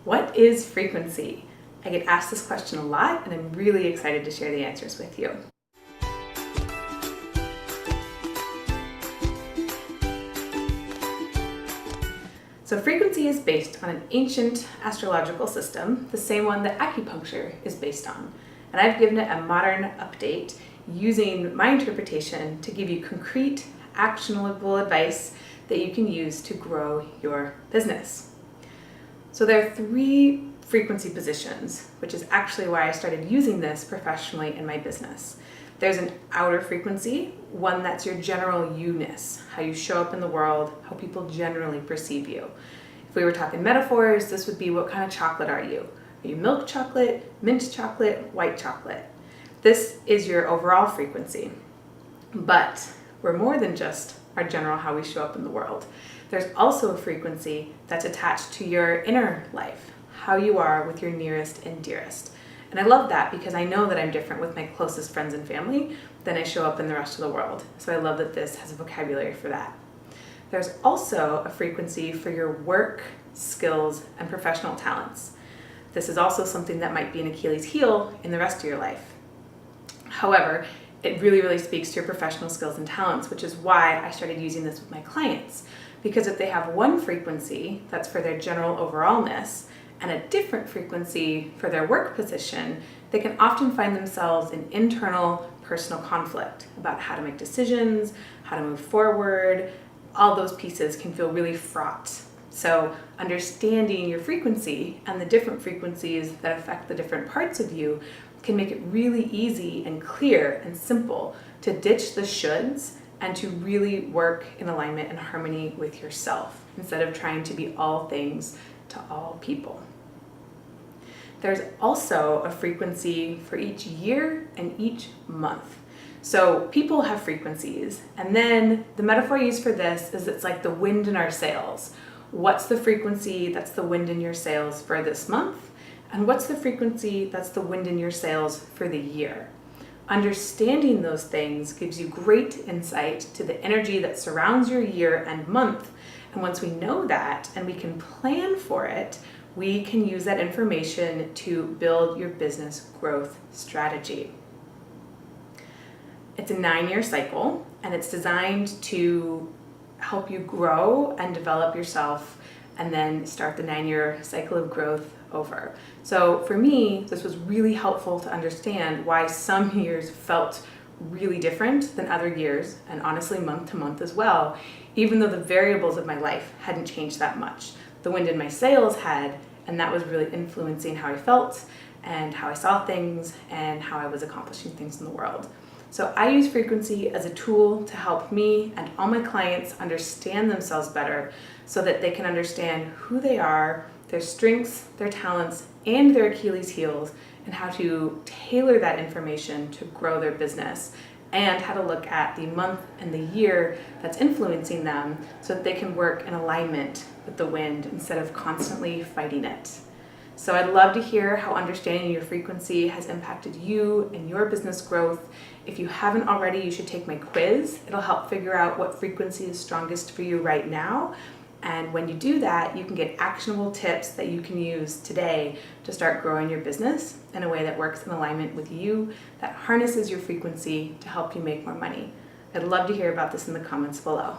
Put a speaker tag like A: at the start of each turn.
A: What is frequency? I get asked this question a lot, and I'm really excited to share the answers with you. So frequency is based on an ancient astrological system, the same one that acupuncture is based on. And I've given it a modern update using my interpretation to give you concrete, actionable advice that you can use to grow your business. So there are 3 frequency positions, which is actually why I started using this professionally in my business. There's an outer frequency, one that's your general you-ness, how you show up in the world, how people generally perceive you. If we were talking metaphors, this would be, what kind of chocolate are you? Are you milk chocolate, mint chocolate, white chocolate? This is your overall frequency. But we're more than just our general how we show up in the world. There's also a frequency that's attached to your inner life, how you are with your nearest and dearest. And I love that because I know that I'm different with my closest friends and family than I show up in the rest of the world. So I love that this has a vocabulary for that. There's also a frequency for your work, skills, and professional talents. This is also something that might be an Achilles heel in the rest of your life. However, it really speaks to your professional skills and talents, which is why I started using this with my clients. Because if they have one frequency that's for their general overallness and a different frequency for their work position, they can often find themselves in internal personal conflict about how to make decisions, how to move forward. All those pieces can feel really fraught. So understanding your frequency and the different frequencies that affect the different parts of you can make it really easy and clear and simple to ditch the shoulds and to really work in alignment and harmony with yourself instead of trying to be all things to all people. There's also a frequency for each year and each month. So people have frequencies, and then the metaphor I use for this is it's like the wind in our sails. What's the frequency that's the wind in your sails for this month? And what's the frequency that's the wind in your sails for the year? Understanding those things gives you great insight to the energy that surrounds your year and month. And once we know that and we can plan for it, we can use that information to build your business growth strategy. It's a 9-year cycle, and it's designed to help you grow and develop yourself and then start the 9-year cycle of growth over. So for me, this was really helpful to understand why some years felt really different than other years, and honestly month to month as well, even though the variables of my life hadn't changed that much. The wind in my sails had, and that was really influencing how I felt and how I saw things and how I was accomplishing things in the world. So I use frequency as a tool to help me and all my clients understand themselves better so that they can understand who they are, their strengths, their talents, and their Achilles heels, and how to tailor that information to grow their business, and how to look at the month and the year that's influencing them so that they can work in alignment with the wind instead of constantly fighting it. So I'd love to hear how understanding your frequency has impacted you and your business growth. If you haven't already, you should take my quiz. It'll help figure out what frequency is strongest for you right now. And when you do that, you can get actionable tips that you can use today to start growing your business in a way that works in alignment with you, that harnesses your frequency to help you make more money. I'd love to hear about this in the comments below.